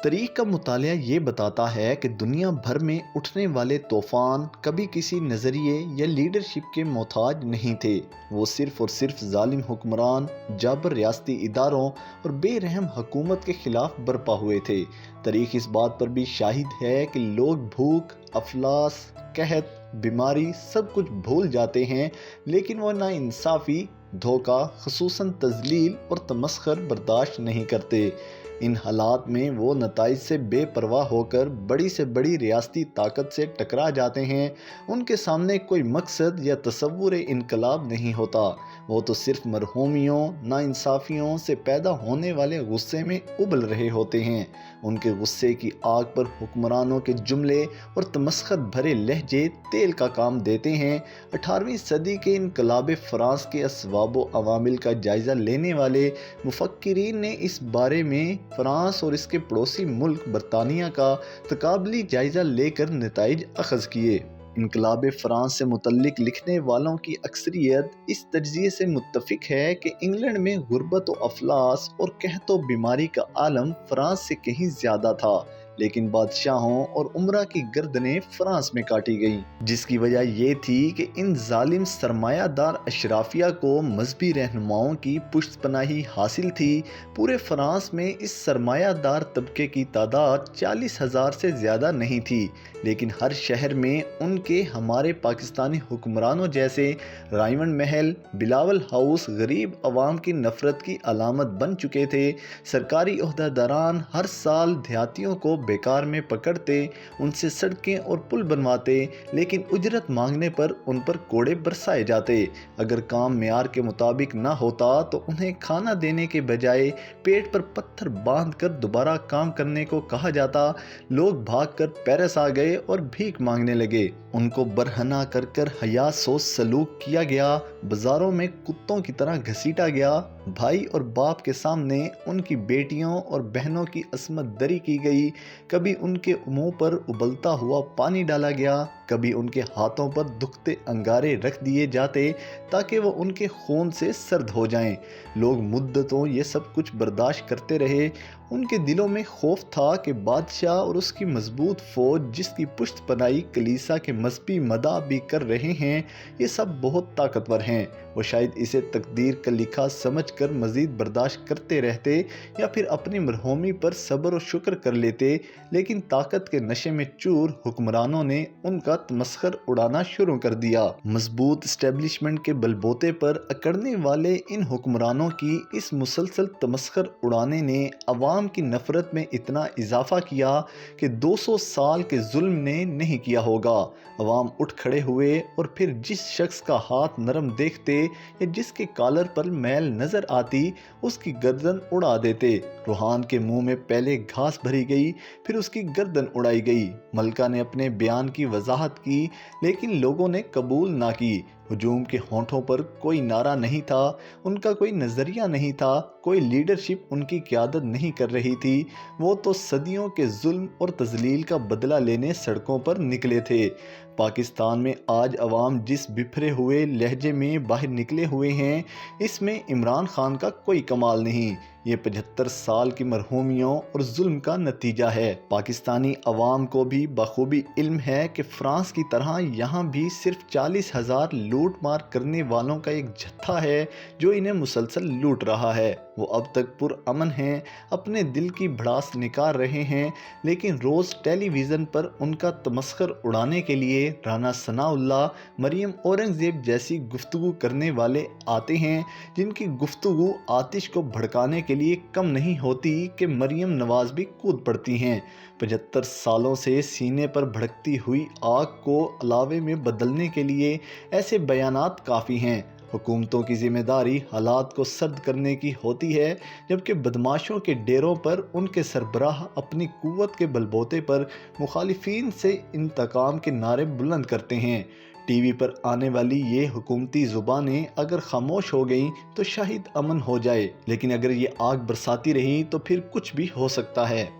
تاریخ کا مطالعہ یہ بتاتا ہے کہ دنیا بھر میں اٹھنے والے طوفان کبھی کسی نظریے یا لیڈرشپ کے محتاج نہیں تھے۔ وہ صرف اور صرف ظالم حکمران، جابر ریاستی اداروں اور بے رحم حکومت کے خلاف برپا ہوئے تھے۔ تاریخ اس بات پر بھی شاہد ہے کہ لوگ بھوک، افلاس، قحط، بیماری سب کچھ بھول جاتے ہیں، لیکن وہ ناانصافی، دھوکہ، خصوصاً تذلیل اور تمسخر برداشت نہیں کرتے۔ ان حالات میں وہ نتائج سے بے پرواہ ہو کر بڑی سے بڑی ریاستی طاقت سے ٹکرا جاتے ہیں۔ ان کے سامنے کوئی مقصد یا تصور انقلاب نہیں ہوتا، وہ تو صرف مرحومیوں، ناانصافیوں سے پیدا ہونے والے غصے میں ابل رہے ہوتے ہیں۔ ان کے غصے کی آگ پر حکمرانوں کے جملے اور تمسخر بھرے لہجے تیل کا کام دیتے ہیں۔ 18ویں صدی کے انقلاب فرانس کے اسباب و عوامل کا جائزہ لینے والے مفکرین نے اس بارے میں فرانس اور اس کے پڑوسی ملک برطانیہ کا تقابلی جائزہ لے کر نتائج اخذ کیے۔ انقلاب فرانس سے متعلق لکھنے والوں کی اکثریت اس تجزیے سے متفق ہے کہ انگلینڈ میں غربت و افلاس اور قحط و بیماری کا عالم فرانس سے کہیں زیادہ تھا، لیکن بادشاہوں اور امراء کی گردنیں فرانس میں کاٹی گئیں، جس کی وجہ یہ تھی کہ ان ظالم سرمایہ دار اشرافیہ کو مذہبی رہنماؤں کی پشت پناہی حاصل تھی۔ پورے فرانس میں اس سرمایہ دار طبقے کی تعداد 40,000 سے زیادہ نہیں تھی، لیکن ہر شہر میں ان کے ہمارے پاکستانی حکمرانوں جیسے رائمنڈ محل، بلاول ہاؤس غریب عوام کی نفرت کی علامت بن چکے تھے۔ سرکاری عہدیداران ہر سال دیہاتیوں کو بیکار میں پکڑتے، ان سے سڑکیں اور پل بنواتے، لیکن اجرت مانگنے پر ان پر کوڑے برسائے جاتے۔ اگر کام معیار کے مطابق نہ ہوتا تو انہیں کھانا دینے کے بجائے پیٹ پر پتھر باندھ کر دوبارہ کام کرنے کو کہا جاتا۔ لوگ بھاگ کر پیرس آ گئے اور بھیک مانگنے لگے۔ ان کو برہنہ کر کر حیا سوز سلوک کیا گیا، بازاروں میں کتوں کی طرح گھسیٹا گیا۔ بھائی اور باپ کے سامنے ان کی بیٹیوں اور بہنوں کی عصمت دری کی گئی۔ کبھی ان کے منہ پر ابلتا ہوا پانی ڈالا گیا، کبھی ان کے ہاتھوں پر دکھتے انگارے رکھ دیے جاتے تاکہ وہ ان کے خون سے سرد ہو جائیں۔ لوگ مدتوں یہ سب کچھ برداشت کرتے رہے۔ ان کے دلوں میں خوف تھا کہ بادشاہ اور اس کی مضبوط فوج، جس کی پشت پناہی کلیسا کے مذہبی مداح بھی کر رہے ہیں، یہ سب بہت طاقتور ہیں۔ وہ شاید اسے تقدیر کا لکھا سمجھ کر مزید برداشت کرتے رہتے یا پھر اپنی مرحومی پر صبر و شکر کر لیتے، لیکن طاقت کے نشے میں چور حکمرانوں نے ان کا تمسخر اڑانا شروع کر دیا۔ مضبوط اسٹیبلشمنٹ کے بل بوتے پر اکڑنے والے ان حکمرانوں کی اس مسلسل تمسخر اڑانے نے عوام کی نفرت میں اتنا اضافہ کیا کہ 200 سال کے ظلم نے نہیں کیا ہوگا۔ عوام اٹھ کھڑے ہوئے اور پھر جس شخص کا ہاتھ نرم دیکھتے یا جس کے کالر پر میل نظر آتی، اس کی گردن اڑا دیتے۔ روحان کے منہ میں پہلے گھاس بھری گئی، پھر اس کی گردن اڑائی گئی۔ ملکہ نے اپنے بیان کی وضاحت کی، لیکن لوگوں نے قبول نہ کی۔ ہجوم کے ہونٹوں پر کوئی نعرہ نہیں تھا، ان کا کوئی نظریہ نہیں تھا، کوئی لیڈرشپ ان کی قیادت نہیں کر رہی تھی۔ وہ تو صدیوں کے ظلم اور تذلیل کا بدلہ لینے سڑکوں پر نکلے تھے۔ پاکستان میں آج عوام جس بپھرے ہوئے لہجے میں باہر نکلے ہوئے ہیں، اس میں عمران خان کا کوئی کمال نہیں، یہ 75 سال کی مرحومیوں اور ظلم کا نتیجہ ہے۔ پاکستانی عوام کو بھی بخوبی علم ہے کہ فرانس کی طرح یہاں بھی صرف 40,000 لوٹ مار کرنے والوں کا ایک جتھا ہے جو انہیں مسلسل لوٹ رہا ہے۔ وہ اب تک پرامن ہیں، اپنے دل کی بھڑاس نکال رہے ہیں، لیکن روز ٹیلی ویژن پر ان کا تمسخر اڑانے کے لیے رانا ثناء اللہ، مریم اورنگزیب جیسی گفتگو کرنے والے آتے ہیں، جن کی گفتگو آتش کو بھڑکانے کے لیے کم نہیں ہوتی کہ مریم نواز بھی کود پڑتی ہیں۔ 75 سالوں سے سینے پر بھڑکتی ہوئی آگ کو الاوے میں بدلنے کے لیے ایسے بیانات کافی ہیں۔ حکومتوں کی ذمہ داری حالات کو سرد کرنے کی ہوتی ہے، جبکہ بدماشوں کے ڈیروں پر ان کے سربراہ اپنی قوت کے بل بوتے پر مخالفین سے انتقام کے نعرے بلند کرتے ہیں۔ ٹی وی پر آنے والی یہ حکومتی زبانیں اگر خاموش ہو گئیں تو شاید امن ہو جائے، لیکن اگر یہ آگ برساتی رہی تو پھر کچھ بھی ہو سکتا ہے۔